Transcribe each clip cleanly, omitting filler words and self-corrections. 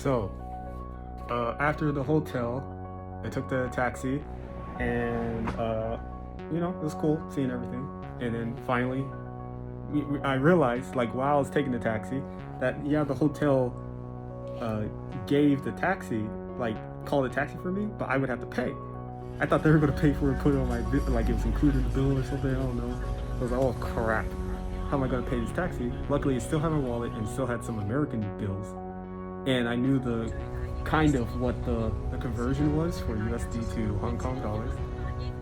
So, after the hotel, I took the taxi, and it was cool seeing everything. And then finally, I realized, like, while I was taking the taxi, that the hotel gave the taxi, like, called a taxi for me, but I would have to pay. I thought they were gonna pay for it, put it on my bill, like it was included in the bill or something. I don't know. I was like, oh crap, how am I gonna pay this taxi? Luckily, it still had my wallet and still had some American bills, and I knew the kind of what the conversion was for USD to Hong Kong dollars.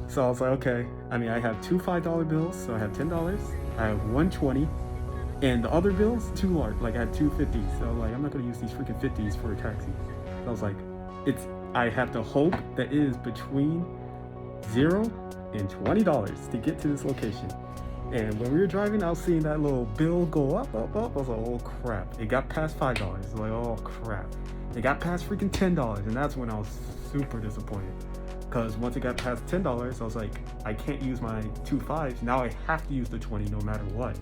So I was like, okay. I mean, I have two $5 bills, so I have $10. I have one 20, and the other bills too large. Like I had two 50s, so like I'm not gonna use these freaking 50s for a taxi. So I was like, I have to hope that it is between $0 and $20 to get to this location. And when we were driving, I was seeing that little bill go up. I was like, oh crap. It got past $5. I was like, oh crap. It got past freaking $10, and that's when I was super disappointed. Because once it got past $10, I was like, I can't use my two 5s. Now I have to use the 20 no matter what.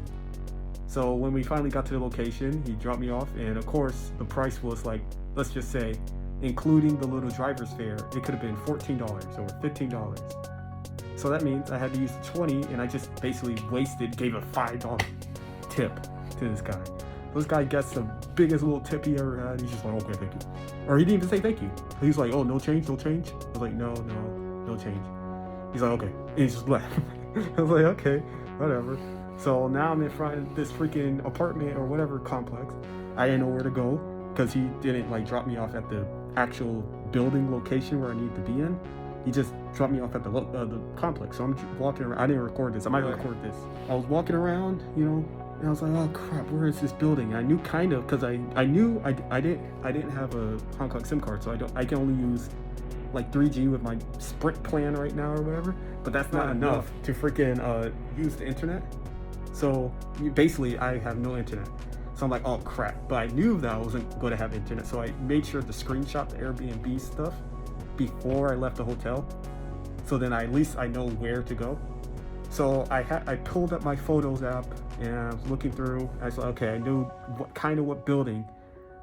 So when we finally got to the location, he dropped me off, and of course, the price was like, let's just say, including the little driver's fare, it could have been $14 or $15. So that means I had to use the 20, and I just basically gave a $5 tip to this guy. This guy gets the biggest little tip he ever had. He's just like, okay, thank you. Or he didn't even say thank you. He's like, oh, no change, no change? I was like, no change. He's like, okay. And he just left. I was like, okay, whatever. So now I'm in front of this freaking apartment or whatever complex. I didn't know where to go because he didn't like drop me off at the actual building location where I need to be in. He just dropped me off at the complex. So I'm walking around. I didn't record this. I might record this. I was walking around, and I was like, oh crap, where is this building? I knew kind of, because I knew I didn't have a Hong Kong SIM card, so I can only use like 3G with my Sprint plan right now or whatever. But that's not enough to freaking use the internet. So basically, I have no internet. So I'm like, oh crap. But I knew that I wasn't going to have internet, so I made sure to screenshot the Airbnb stuff before I left the hotel. So then at least I know where to go. So I pulled up my Photos app and I was looking through. I said, okay, I knew what building.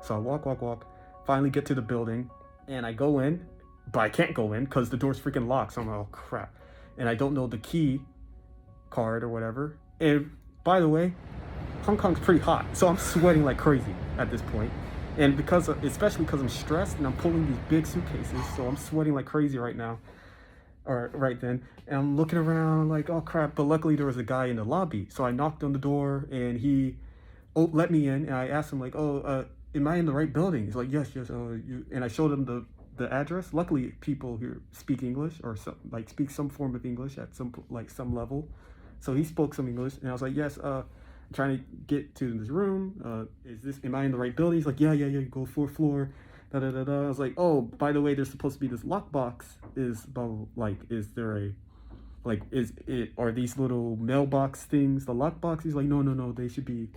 So I walk, finally get to the building, and I go in, but I can't go in because the door's freaking locked. So I'm like, oh crap. And I don't know the key card or whatever. And by the way, Hong Kong's pretty hot, so I'm sweating like crazy at this point. And especially because I'm stressed and I'm pulling these big suitcases, so I'm sweating like crazy right now. Or right then, and I'm looking around like, oh crap, but luckily there was a guy in the lobby. So I knocked on the door and he let me in, and I asked him like, am I in the right building? He's like, yes. And I showed him the address. Luckily people here speak English or speak some form of English at some level. So he spoke some English, and I was like, yes, I'm trying to get to this room. Am I in the right building? He's like, yeah, go 4th floor. I was like, oh, by the way, there's supposed to be this lockbox. Are these little mailbox things the lockbox? He's like, no, they should be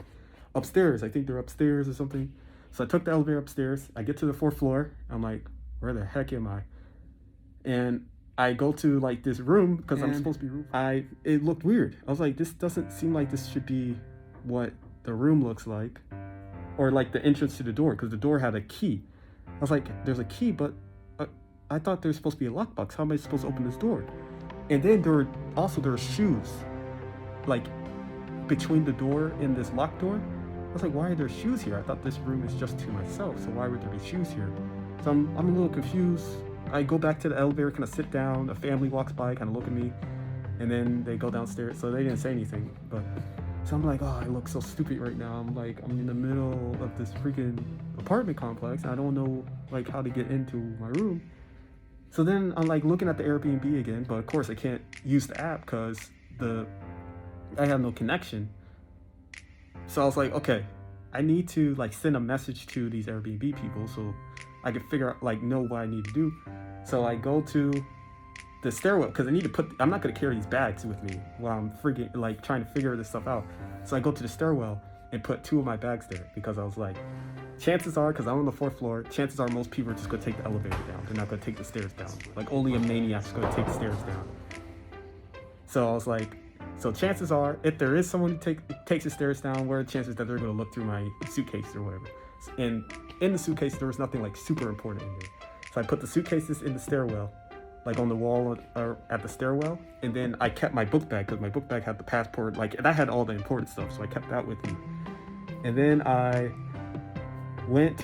upstairs. I think they're upstairs or something. So I took the elevator upstairs. I get to the 4th floor. I'm like, where the heck am I? And I go to like this room because I'm supposed to be it looked weird. I was like, this doesn't seem like this should be what the room looks like, or like the entrance to the door, because the door had a key. I was like, there's a key, but I thought there's supposed to be a lockbox. How am I supposed to open this door? And then there were shoes, like between the door and this locked door. I was like, why are there shoes here? I thought this room is just to myself, so why would there be shoes here? So I'm a little confused. I go back to the elevator, kind of sit down. A family walks by, kind of look at me, and then they go downstairs. So they didn't say anything, but. So I'm like, oh, I look so stupid right now. I'm in the middle of this freaking apartment complex. I don't know like how to get into my room. So then I'm like looking at the Airbnb again, but of course I can't use the app because I have no connection. So I was like, okay, I need to like send a message to these Airbnb people so I can figure out know what I need to do. So I go to the stairwell because I'm not going to carry these bags with me while I'm freaking trying to figure this stuff out. So I go to the stairwell and put 2 of my bags there because I was like, chances are, because I'm on the 4th floor, chances are most people are just going to take the elevator down. They're not going to take the stairs down. Like only a maniac's going to take the stairs down. So I was like, so chances are, if there is someone who takes the stairs down, what are the chances that they're going to look through my suitcase or whatever? And in the suitcase, there was nothing like super important in there. So I put the suitcases in the stairwell, like on the wall or at the stairwell. And then I kept my book bag because my book bag had the passport, like that had all the important stuff. So I kept that with me. And then I went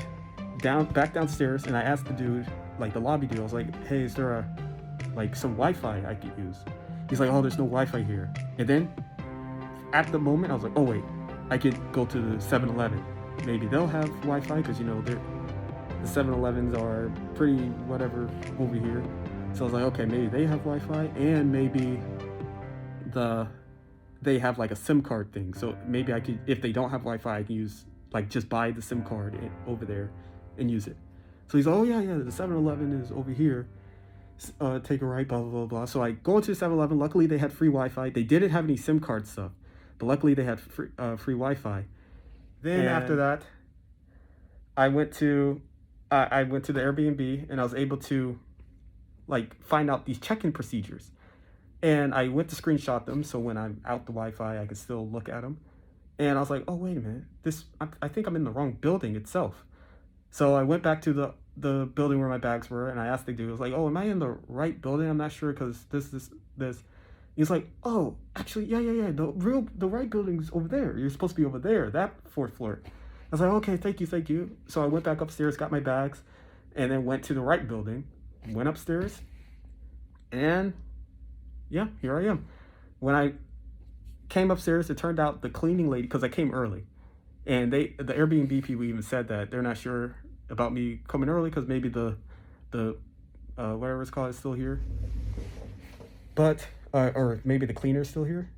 back downstairs and I asked the dude, like the lobby dude, I was like, hey, is there some Wi-Fi I could use? He's like, oh, there's no Wi-Fi here. And then at the moment, I was like, oh wait, I could go to the 7-Eleven. Maybe they'll have Wi-Fi because, you know, the 7-Elevens are pretty whatever over here. So I was like, okay, maybe they have Wi-Fi, and maybe they have like a SIM card thing. So maybe I could, if they don't have Wi-Fi, I can use, like, just buy the SIM card over there and use it. So he's like, oh yeah, the 7-Eleven is over here. Take a right, blah, blah, blah, blah. So I go into the 7-Eleven. Luckily, they had free Wi-Fi. They didn't have any SIM card stuff, but luckily they had free Wi-Fi. Then after that, I went to the Airbnb, and I was able to like find out these check-in procedures. And I went to screenshot them, so when I'm out the Wi-Fi, I could still look at them. And I was like, oh, wait a minute. I think I'm in the wrong building itself. So I went back to the building where my bags were, and I asked the dude, I was like, oh, am I in the right building? I'm not sure because this. He's like, oh, actually, yeah. The right building's over there. You're supposed to be over there, that 4th floor. I was like, okay, thank you. So I went back upstairs, got my bags, and then went to the right building, went upstairs, and yeah, here I am. When I came upstairs, it turned out the cleaning lady, because I came early, and the Airbnb people even said that they're not sure about me coming early because maybe the whatever it's called is still here, but or maybe the cleaner's still here.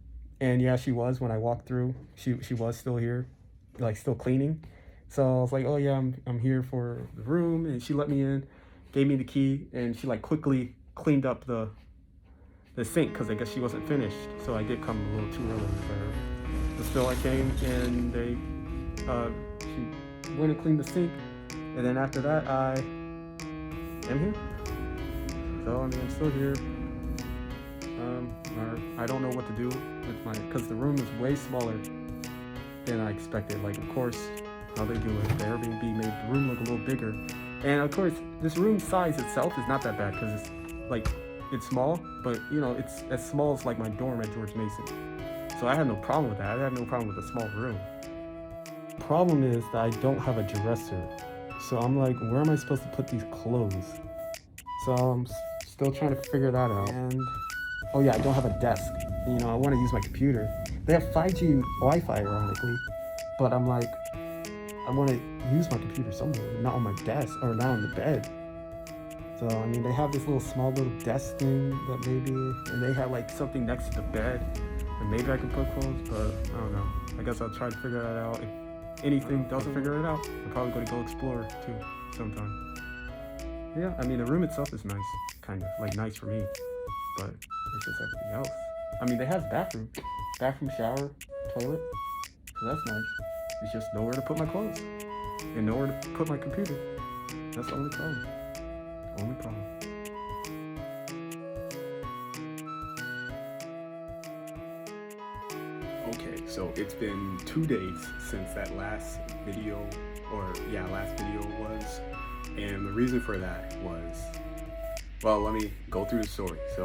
And yeah, she was. When I walked through, she was still here, like still cleaning. So I was like, oh yeah, I'm here for the room, and she let me in, gave me the key, and she like quickly cleaned up the sink because I guess she wasn't finished. So I did come a little too early for her. But still, I came and she went and cleaned the sink, and then after that I am here. So I mean, I'm still here. I don't know what to do with because the room is way smaller than I expected. Like, of course, how they do it, the Airbnb made the room look a little bigger. And of course, this room size itself is not that bad because it's small, but you know, it's as small as like my dorm at George Mason. So I had no problem with that. I have no problem with a small room. Problem is that I don't have a dresser. So I'm like, where am I supposed to put these clothes? So I'm still trying to figure that out. And oh yeah, I don't have a desk. You know, I want to use my computer. They have 5G Wi-Fi, ironically, but I'm like, I want to use my computer somewhere, not on my desk or not on the bed. So I mean, they have this small little desk thing that maybe, and they have like something next to the bed, and maybe I can put clothes, but I don't know. I guess I'll try to figure that out. If anything doesn't figure it out, I'm probably going to go explore too sometime. Yeah, I mean, the room itself is nice, kind of like nice for me, but it's just everything else. I mean, they have bathroom, shower, toilet, so that's nice. It's just nowhere to put my clothes and nowhere to put my computer. That's the only problem. Okay, so it's been 2 days since that last video was, and the reason for that was, well, let me go through the story. So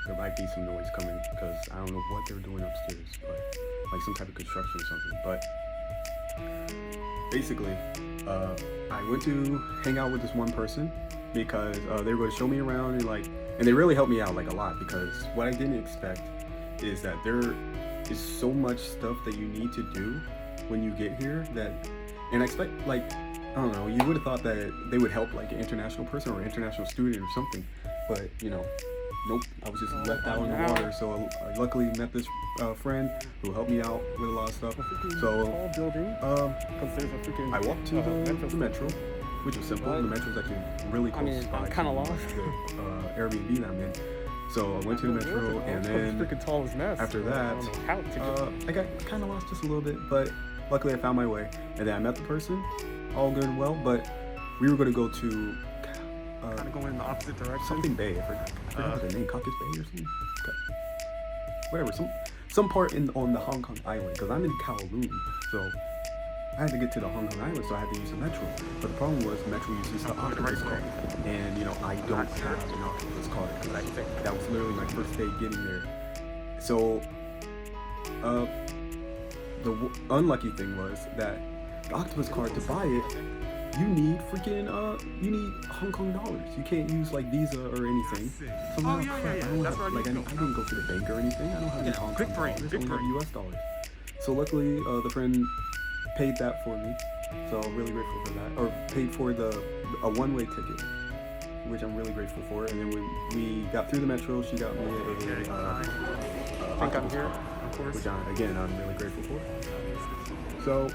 there might be some noise coming because I don't know what they're doing upstairs, but like some type of construction or something. But basically, I went to hang out with this one person because they were going to show me around and they really helped me out like a lot, because what I didn't expect is that there is so much stuff that you need to do when you get here and I expect, like, I don't know, you would have thought that they would help like an international person or an international student or something, but you know, nope, I was just left out in the water. So I luckily met this friend who helped me out with a lot of stuff. So I walked to the metro, which was simple. The metro is actually really close by. I'm kind of lost. The Airbnb that I'm in. So I went to the metro, and then after that, I got kind of lost just a little bit, but luckily I found my way. And then I met the person, all good and well, but we were going to go to kind of going in the opposite direction. Something Bay, I forgot the name, Caucasus Bay or something. Whatever, some part on the Hong Kong island, because I'm in Kowloon, so I had to get to the Hong Kong Island, so I had to use the metro. But the problem was metro uses the octopus card, and I don't have an octopus card because that was literally my first day getting there. So the unlucky thing was that the octopus card, to buy it, you need Hong Kong dollars. You can't use like Visa or anything. So I didn't go to the bank or anything. I don't have any Hong Kong dollars. I only have US dollars. So luckily, the friend paid that for me. So I'm really grateful for that. Or paid for a one-way ticket, which I'm really grateful for. And then when we got through the metro, she got me octopus card, which I'm really grateful for. So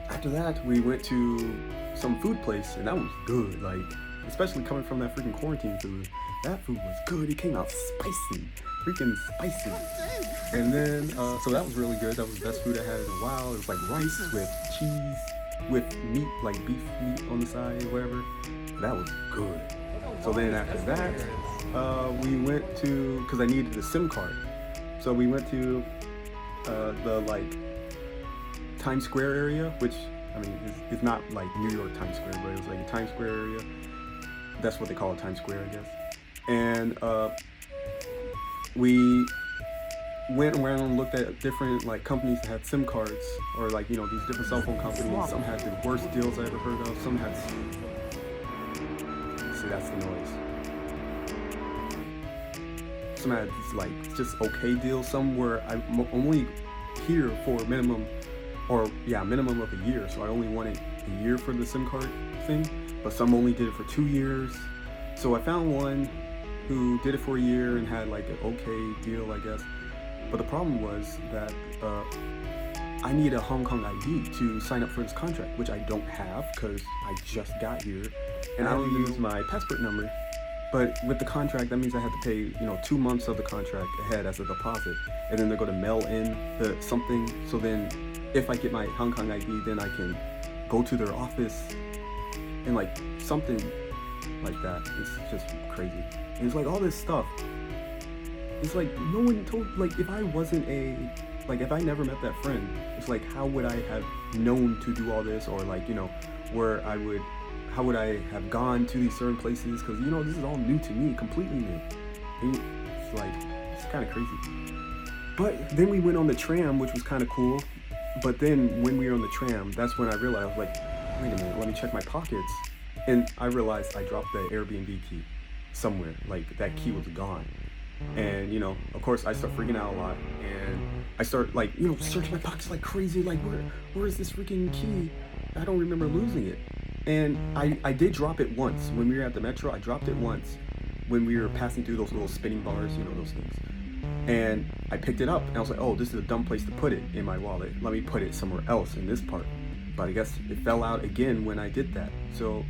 after that, we went to some food place, and that was good. Like, especially coming from that freaking quarantine food, that food was good. It came out freaking spicy. And then, so that was really good. That was the best food I had in a while. It was like rice with cheese, with meat, like beef meat on the side, or whatever. That was good. So then after that, we went to, because I needed a SIM card. So we went to the like Times Square area, which it's not like New York Times Square, but it was like a Times Square area. That's what they call it, Times Square, I guess. And we went around and looked at different like companies that had SIM cards, or like these different cell phone companies. Some had the worst deals I ever heard of. Some had. See, that's the noise. Some had like just okay deals. Some were only here for minimum of a year. So I only wanted a year for the SIM card thing, but some only did it for 2 years. So I found one who did it for a year and had like an okay deal, I guess. But the problem was that I need a Hong Kong ID to sign up for this contract, which I don't have because I just got here, and I only use my passport number. But with the contract, that means I have to pay 2 months of the contract ahead as a deposit, and then they're going to mail in something. So then, if I get my Hong Kong ID, then I can go to their office and like something like that. It's just crazy. And it's like all this stuff. It's like no one told, like if I if I never met that friend, it's like how would I have known to do all this, or like how would I have gone to these certain places, because this is all new to me, completely new. And it's kind of crazy. But then we went on the tram, which was kind of cool. But then when we were on the tram, that's when I realized, like, wait a minute, let me check my pockets. And I realized I dropped the Airbnb key somewhere. Like, that key was gone. And, of course, I start freaking out a lot. And I start, like, searching my pockets like crazy. Like, where is this freaking key? I don't remember losing it. And I did drop it once. When we were at the metro, I dropped it once. When we were passing through those little spinning bars, those things. And I picked it up, and I was like, oh, this is a dumb place to put it in my wallet. Let me put it somewhere else in this part. But I guess it fell out again when I did that. So,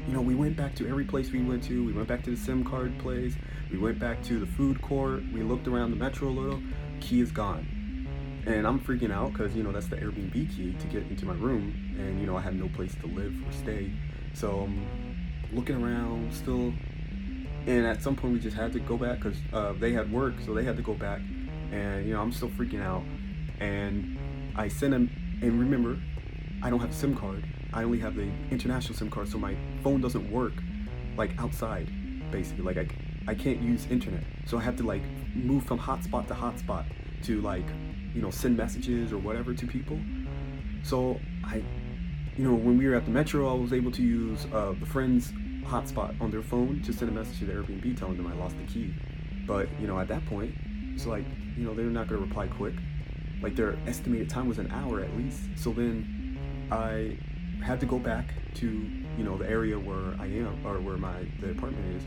we went back to every place we went to. We went back to the SIM card place. We went back to the food court. We looked around the metro a little. Key is gone. And I'm freaking out because, that's the Airbnb key to get into my room. And, I had no place to live or stay. So I'm looking around still. And at some point we just had to go back because they had work, so they had to go back. And I'm still freaking out. And I sent them, and remember, I don't have a SIM card. I only have the international SIM card, so my phone doesn't work like outside, basically. Like I can't use internet. So I have to like move from hotspot to hotspot to like, send messages or whatever to people. So when we were at the metro, I was able to use the friend's hotspot on their phone to send a message to the Airbnb telling them I lost the key. But at that point, it's like they're not going to reply quick. Like their estimated time was an hour at least. So then I had to go back to the area where I am, or where the apartment is,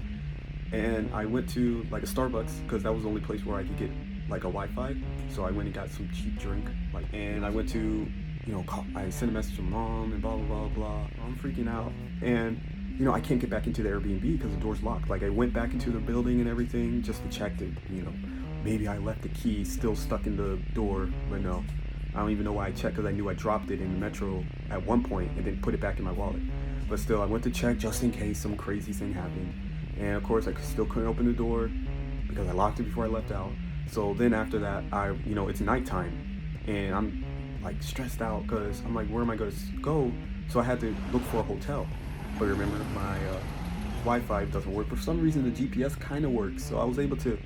and I went to like a Starbucks because that was the only place where I could get like a Wi-Fi. So I went and got some cheap drink, and I went to I sent a message to mom and blah blah blah blah. I'm freaking out, and I can't get back into the Airbnb because the door's locked. Like I went back into the building and everything just to check that, maybe I left the key still stuck in the door, but no. I don't even know why I checked because I knew I dropped it in the metro at one point and then put it back in my wallet. But still, I went to check just in case some crazy thing happened. And of course, I still couldn't open the door because I locked it before I left out. So then after that, it's nighttime and I'm like stressed out because I'm like, where am I going to go? So I had to look for a hotel. But remember, my Wi-Fi doesn't work. For some reason, the GPS kind of works. So I was able to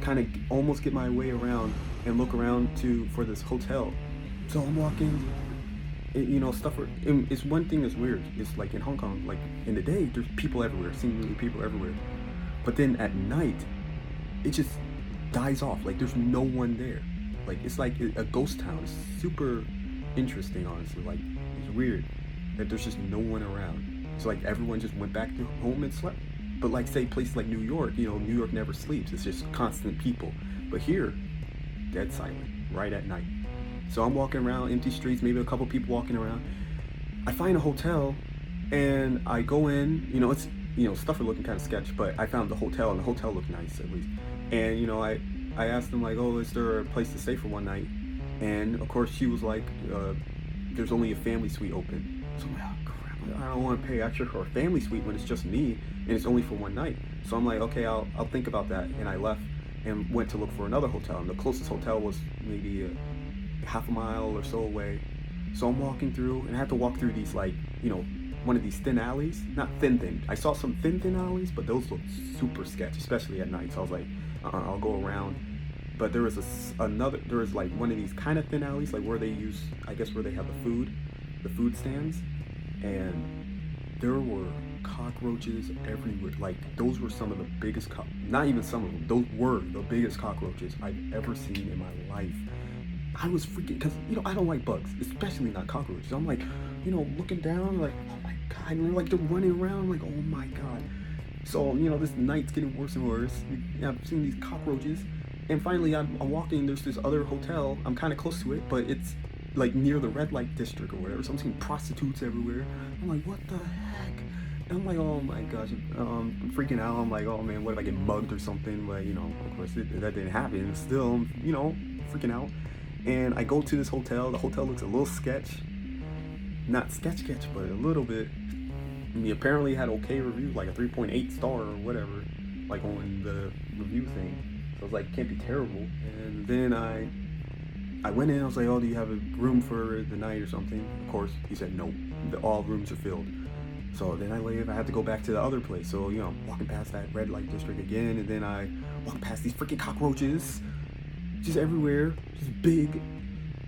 kind of almost get my way around and look around for this hotel. So I'm walking, stuff. It's one thing that's weird. It's like in Hong Kong, like in the day, there's people everywhere, seemingly people everywhere. But then at night, it just dies off. Like there's no one there. Like it's like a ghost town. It's super interesting, honestly. Like it's weird that there's just no one around. It's like everyone just went back to home and slept. But like say places like New York, New York never sleeps. It's just constant people. But here, dead silent, right at night. So I'm walking around empty streets, maybe a couple people walking around. I find a hotel and I go in, it's stuff are looking kind of sketch, but I found the hotel and the hotel looked nice at least. And I asked them like, oh, is there a place to stay for one night? And of course she was like, there's only a family suite open. So I'm like, oh crap, I don't want to pay extra for a family suite when it's just me and it's only for one night. So I'm like, okay, I'll think about that. And I left and went to look for another hotel. And the closest hotel was maybe half a mile or so away. So I'm walking through and I have to walk through these like, one of these thin alleys. Not thin. I saw some thin alleys, but those looked super sketch, especially at night. So I was like, I'll go around. But there was like one of these kind of thin alleys, like where they use, I guess where they have the food stands. And there were cockroaches everywhere. Like those were some of the biggest, not even some of them, those were the biggest cockroaches I've ever seen in my life. I was freaking, because, I don't like bugs, especially not cockroaches. I'm like, looking down, like, oh my God, and like they're running around, like, oh my God. So, this night's getting worse and worse. I've seen these cockroaches, and finally I'm walking, there's this other hotel, I'm kind of close to it, but it's like near the red light district or whatever, so I'm seeing prostitutes everywhere. I'm like, what the heck? And I'm like, oh my gosh, I'm freaking out. I'm like, oh man, what if I get mugged or something? But, of course that didn't happen. Still, freaking out. And I go to this hotel. The hotel looks a little sketch. Not sketch, but a little bit. And he apparently had okay reviews, like a 3.8 star or whatever, like on the review thing. So I was like, can't be terrible. And then I went in, I was like, oh, do you have a room for the night or something? Of course, he said no, all rooms are filled. So then I leave, I had to go back to the other place. So, I'm walking past that red light district again, and then I walk past these freaking cockroaches. Just everywhere, just big.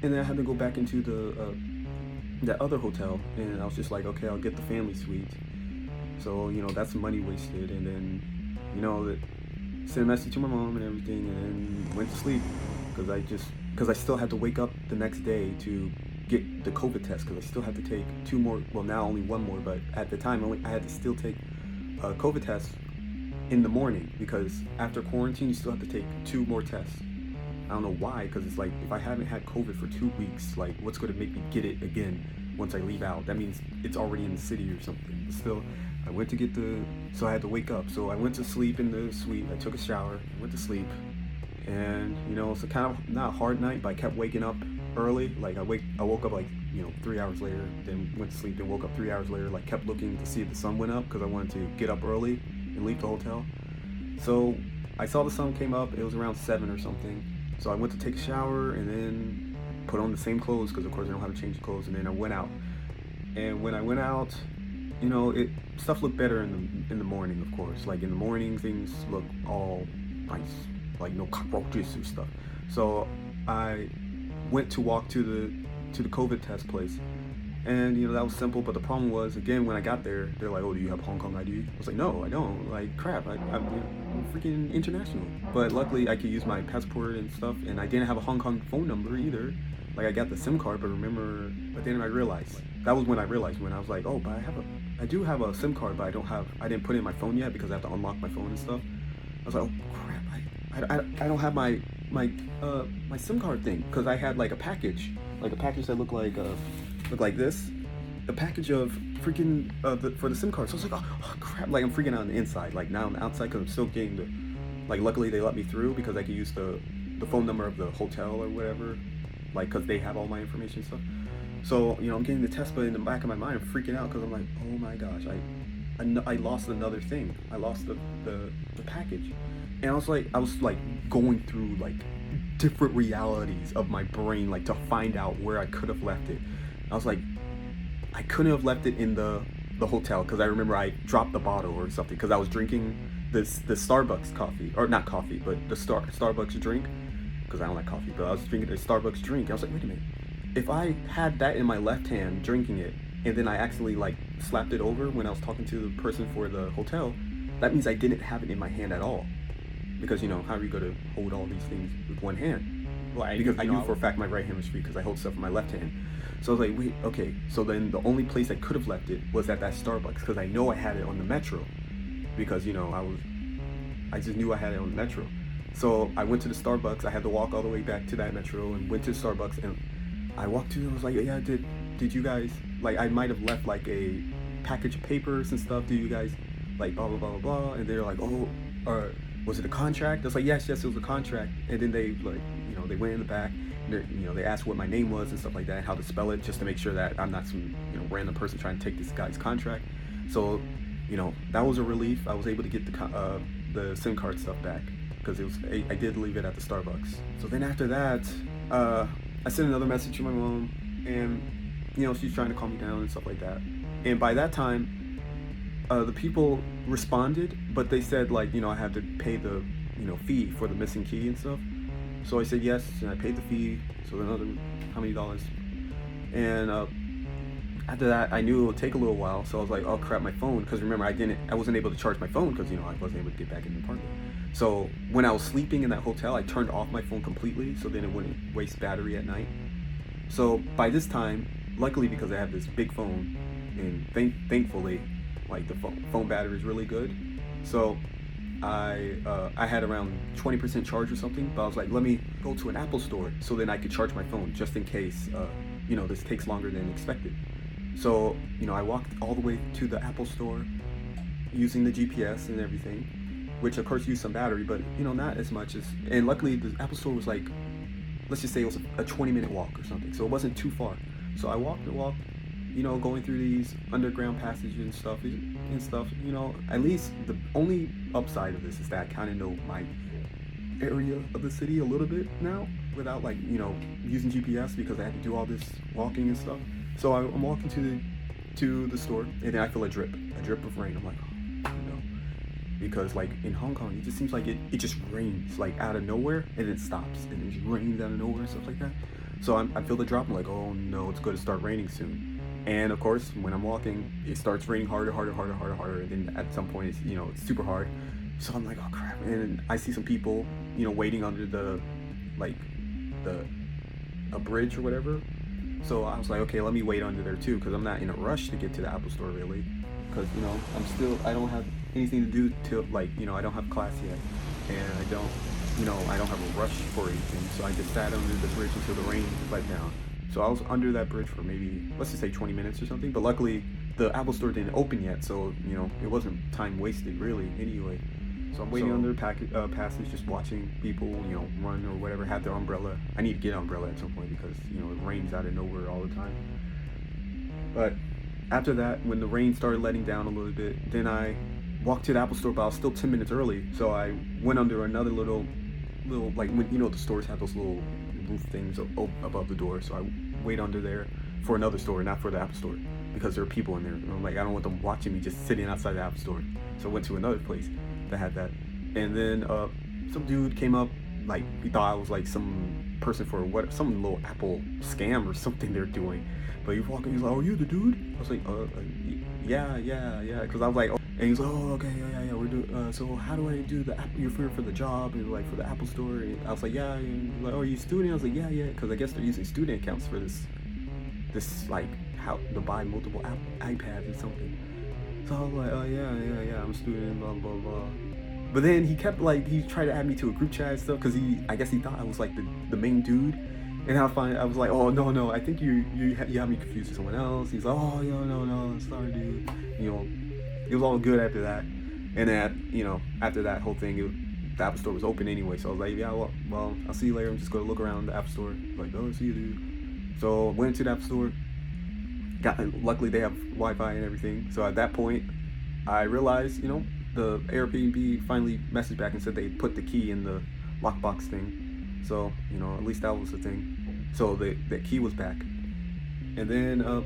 And then I had to go back into that other hotel, and I was just like, okay, I'll get the family suite. So that's money wasted. And then sent a message to my mom and everything, and then went to sleep because I still had to wake up the next day to get the COVID test, because I still had to take 2 more. Well, now only 1 more, but at the time I had to still take a COVID test in the morning, because after quarantine you still have to take 2 more tests. I don't know why, because it's like, if I haven't had COVID for 2 weeks, like, what's going to make me get it again once I leave out? That means it's already in the city or something. But still, I went to get so I had to wake up. So I went to sleep in the suite. I took a shower, went to sleep. And, it's a kind of, not a hard night, but I kept waking up early. Like, I woke up like, 3 hours later, then went to sleep, then woke up 3 hours later, like, kept looking to see if the sun went up, because I wanted to get up early and leave the hotel. So I saw the sun came up. It was around 7 or something. So I went to take a shower and then put on the same clothes, because of course I don't have to change the clothes, and then I went out. And when I went out, stuff looked better in the morning, of course. Like in the morning, things look all nice, like no cockroaches and stuff. So I went to walk to the COVID test place, and that was simple. But the problem was, again, when I got there, they're like, oh, do you have Hong Kong ID? I was like, no, I don't. Like, crap, I'm freaking international. But luckily I could use my passport and stuff, and I didn't have a Hong Kong phone number either. Like, I got the SIM card, but then I realized, that was when I realized, when I was like, oh, but I do have a SIM card, but I didn't put it in my phone yet, because I have to unlock my phone and stuff. I was like, oh crap, I don't have my SIM card thing, because I had like a package that looked like this, a package of freaking for the SIM card. So I was like, oh crap, like I'm freaking out on the inside. Like now on the outside, because I'm still getting luckily they let me through, because I could use the phone number of the hotel or whatever, like, because they have all my information and stuff. So I'm getting the test, but in the back of my mind I'm freaking out, because I'm like, oh my gosh, I lost another thing. I lost the package. And I was like going through like different realities of my brain, like to find out where I could have left it. I was like, I couldn't have left it in the hotel, because I remember I dropped the bottle or something, because I was drinking the Starbucks coffee, or not coffee, but the Starbucks drink, because I don't like coffee, but I was drinking the Starbucks drink. I was like, wait a minute, if I had that in my left hand drinking it, and then I accidentally like slapped it over when I was talking to the person for the hotel, that means I didn't have it in my hand at all. Because, you know, how are you going to hold all these things with one hand? Right. Because I knew for a fact my right hand was free, because I hold stuff in my left hand. So I was like, wait, okay. So then the only place I could have left it was at that Starbucks, because I know I had it on the Metro. Because, you know, I just knew I had it on the Metro. So I went to the Starbucks. I had to walk all the way back to that Metro and went to the Starbucks. And I walked to, I was like, yeah, did you guys, like, I might have left like a package of papers and stuff. Do you guys, like, blah, blah, blah, blah, blah. And they're like, oh, or was it a contract? I was like, yes, it was a contract. And then they, like, you know, they went in the back, and you know, they asked what my name was and stuff like that, how to spell it, just to make sure that I'm not some, you know, random person trying to take this guy's contract. So, you know, that was a relief. I was able to get the SIM card stuff back, because it was, I did leave it at the Starbucks. So then after that, I sent another message to my mom, and, you know, she's trying to calm me down and stuff like that. And by that time, the people responded, but they said, like, you know, I had to pay the, you know, fee for the missing key and stuff. So I said yes, and I paid the fee. So another, how many dollars? And after that, I knew it would take a little while. So I was like, oh crap, my phone. Because remember, I wasn't able to charge my phone, because, you know, I wasn't able to get back in the apartment. So when I was sleeping in that hotel, I turned off my phone completely, so then it wouldn't waste battery at night. So by this time, luckily, because I have this big phone, and thankfully, like, the phone battery is really good. So I had around 20% charge or something, but I was like, let me go to an Apple store so then I could charge my phone, just in case, you know, this takes longer than expected. So, you know, I walked all the way to the Apple store using the GPS and everything, which of course used some battery, but, you know, not as much as, and luckily the Apple store was like, let's just say it was a 20-minute walk or something, so it wasn't too far. So I walked, you know, going through these underground passages and stuff, you know. At least the only upside of this is that I kind of know my area of the city a little bit now, without, like, you know, using GPS, because I had to do all this walking and stuff. So I'm walking to the store, and then I feel a drip of rain. I'm like, oh no, because, like, in Hong Kong, it just seems like it just rains, like, out of nowhere, and then stops, and it just rains out of nowhere and stuff like that. So I feel the drop. I'm like, oh no, it's going to start raining soon. And of course, when I'm walking, it starts raining harder, and then at some point, it's, you know, it's super hard. So I'm like, oh crap. And I see some people, you know, waiting under a bridge or whatever. So I was like, okay, let me wait under there too, because I'm not in a rush to get to the Apple store, really, because, you know, I don't have anything to do till, like, you know, I don't have class yet, and I don't have a rush for anything. So I just sat under the bridge until the rain let down. So I was under that bridge for maybe, let's just say 20 minutes or something. But luckily, the Apple store didn't open yet, so, you know, it wasn't time wasted, really, anyway. So I'm waiting under the passage, just watching people, you know, run or whatever, have their umbrella. I need to get an umbrella at some point, because, you know, it rains out of nowhere all the time. But after that, when the rain started letting down a little bit, then I walked to the Apple store, but I was still 10 minutes early. So I went under another little, like, when, you know, the stores have those little roof things above the door. So I wait under there for another store, not for the Apple store, because there are people in there. And I'm like, I don't want them watching me just sitting outside the Apple store. So I went to another place that had that. And then some dude came up, like, he thought I was like some person for some little Apple scam or something they're doing. But he was walking, he's like, oh, you the dude? I was like, yeah, because I was like, oh. And he's like, oh, okay, yeah, we're doing, so how do I do the Apple, you're for the job, and like for the Apple store? And I was like, yeah, and he's like, oh, are you a student? I was like, yeah, because I guess they're using student accounts for this, like, how to buy multiple iPads or something. So I was like, oh, yeah, I'm a student, blah, blah, blah. But then he kept, like, he tried to add me to a group chat and stuff, because I guess he thought I was like the main dude. And I was like, oh, no, I think you have me confused with someone else. He's like, oh, no, sorry, dude. You know, it was all good after that. And then, you know, after that whole thing, the Apple store was open anyway. So I was like, yeah, well, I'll see you later. I'm just going to look around the App Store. Like, oh, see you, dude. So went to the App Store. Luckily, they have Wi-Fi and everything. So at that point, I realized, you know, the Airbnb finally messaged back and said they put the key in the lockbox thing. So, you know, at least that was the thing. So the key was back. And then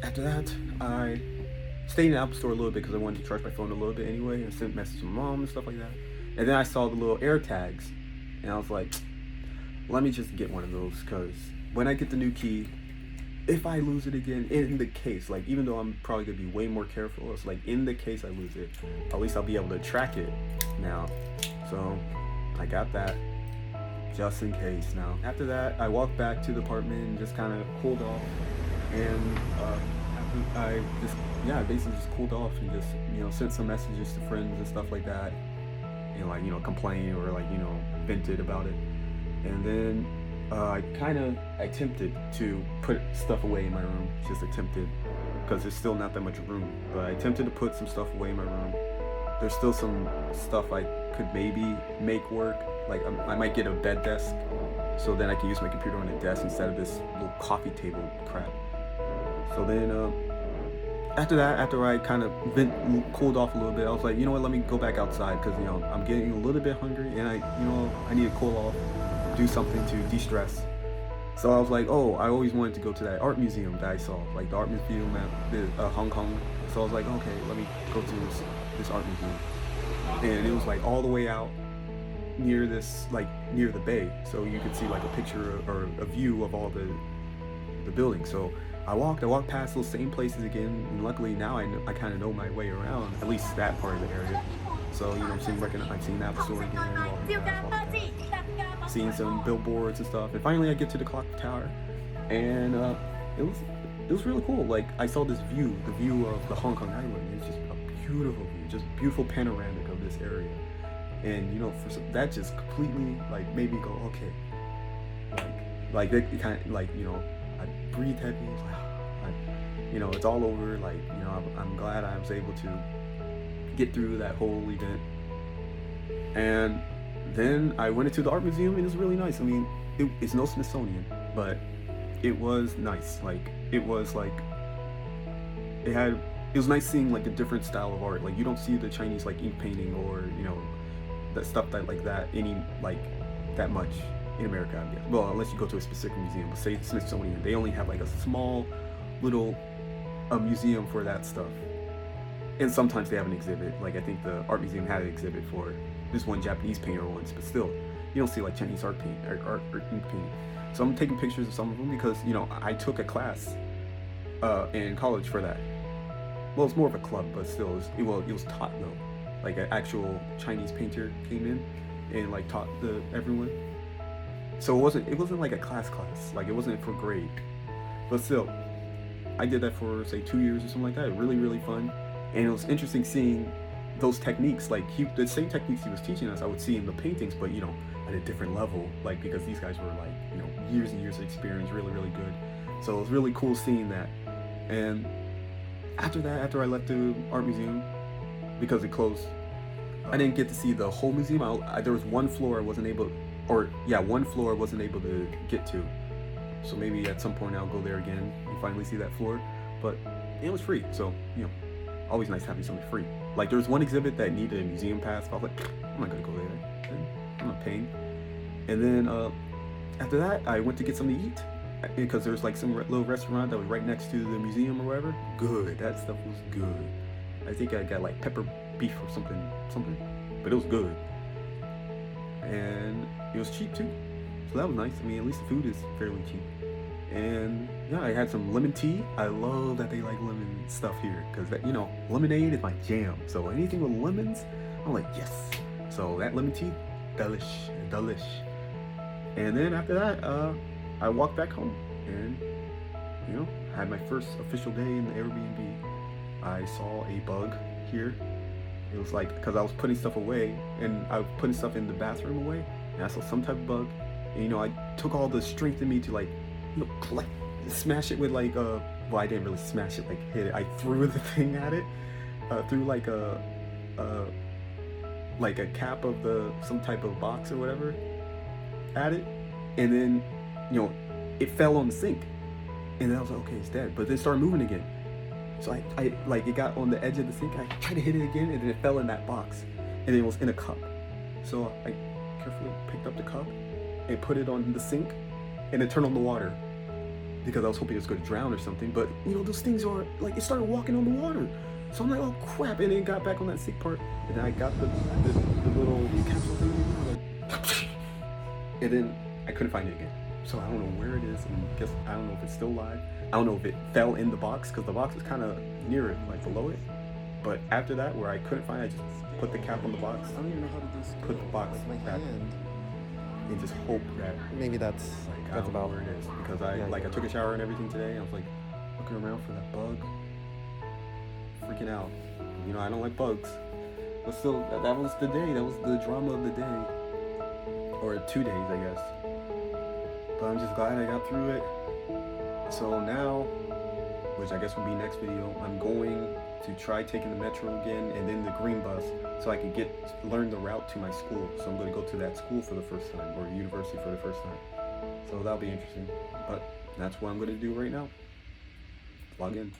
after that, I stayed in the Apple Store a little bit because I wanted to charge my phone a little bit anyway, and sent messages to my mom and stuff like that. And then I saw the little air tags, and I was like, let me just get one of those, because when I get the new key, if I lose it again, in the case, like, even though I'm probably gonna be way more careful, it's like, in the case I lose it, at least I'll be able to track it now. So I got that just in case. Now after that, I walked back to the apartment and just kind of cooled off, and I basically just cooled off and just, you know, sent some messages to friends and stuff like that, and like, you know, complained or like, you know, vented about it. And then I kind of attempted to put stuff away in my room, just attempted, because there's still not that much room, but I attempted to put some stuff away in my room. There's still some stuff I could maybe make work, like I might get a bed desk, so then I can use my computer on the desk instead of this little coffee table crap. So then after that, after I kind of cooled off a little bit, I was like, you know what, let me go back outside, because, you know, I'm getting a little bit hungry, and I need to cool off, do something to de-stress. So I was like, oh, I always wanted to go to that art museum that I saw, like the art museum at Hong Kong. So I was like, okay, let me go to this art museum. And it was like all the way out near this, like near the bay, so you could see like a picture or a view of all the buildings. So I walked past those same places again, and luckily now I kind of know my way around, at least that part of the area. So, you know, I'm seeing the Apple Store again, walking past, seeing some billboards and stuff, and finally I get to the clock tower, and it was really cool. Like, I saw this view, the view of the Hong Kong island. It's just a beautiful view, just beautiful panoramic of this area, and, you know, that just completely like made me go, okay, like it kind of, like, you know, I breathed heavy, like, you know, it's all over. Like, you know, I'm glad I was able to get through that whole event. And then I went into the art museum, and it was really nice. I mean, it's no Smithsonian, but it was nice. Like, it was nice seeing like a different style of art. Like, you don't see the Chinese like ink painting or, you know, that stuff that much in America, I guess. Well, unless you go to a specific museum, but say the Smithsonian, they only have like a small little museum for that stuff. And sometimes they have an exhibit. Like, I think the art museum had an exhibit for this one Japanese painter once, but still, you don't see like Chinese art paint or ink painting. So I'm taking pictures of some of them because, you know, I took a class in college for that. Well, it's more of a club, but still, it was taught though. Like, an actual Chinese painter came in and like taught everyone. So it wasn't like a class, like it wasn't for grade, but still, I did that for say 2 years or something like that. Really, really fun. And it was interesting seeing those techniques, like the same techniques he was teaching us, I would see in the paintings, but, you know, at a different level, like, because these guys were like, you know, years and years of experience, really, really good. So it was really cool seeing that. And after I left the art museum, because it closed, I didn't get to see the whole museum. There was one floor I wasn't able to get to. So maybe at some point I'll go there again and finally see that floor. But it was free, so, you know, always nice having something free. Like, there was one exhibit that needed a museum pass, but I was like, I'm not gonna go there. I'm not paying. And then after that, I went to get something to eat, because there's like some little restaurant that was right next to the museum or whatever. Good, that stuff was good. I think I got like pepper beef or something, but it was good. And it was cheap too, so that was nice. I mean, at least the food is fairly cheap. And yeah, I had some lemon tea. I love that they like lemon stuff here, because, you know, lemonade is my jam. So anything with lemons, I'm like, yes. So that lemon tea, delish. And then after that, I walked back home, and, you know, had my first official day in the Airbnb. I saw a bug here. It was like, because I was putting stuff away, and I was putting stuff in the bathroom away, and I saw some type of bug. And, you know, I took all the strength in me to, like, you know, smash it with like well, I didn't really smash it, like hit it. I threw the thing at it, threw like a cap of some type of box or whatever at it, and then, you know, it fell on the sink, and then I was like, okay, it's dead. But then it started moving again. So I like, it got on the edge of the sink. I tried to hit it again, and then it fell in that box, and it was in a cup. So I carefully picked up the cup, and put it on the sink and then turn on the water because I was hoping it was going to drown or something. But you know, those things are like, it started walking on the water. So I'm like, oh crap, and then got back on that sink part, and then I got the little capsule thing, like, and then I couldn't find it again. So I don't know where it is, and guess I don't know if it's still alive. I don't know if it fell in the box because the box was kind of near it, like below it. But after that, where I couldn't find it, I just put the cap on the box, I don't even know how to do this. put the box with my back, hand. and just hope that Maybe that's I don't know where it is, because I I took a shower and everything today. I was like looking around for that bug, freaking out. You know, I don't like bugs, but still, that was the day. That was the drama of the day, or 2 days, I guess. But I'm just glad I got through it. So now, which I guess will be next video, I'm going to try taking the metro again and then the green bus, so I can learn the route to my school. So I'm going to go to that school for the first time, or university for the first time. So that'll be interesting. But that's what I'm going to do right now. Log in.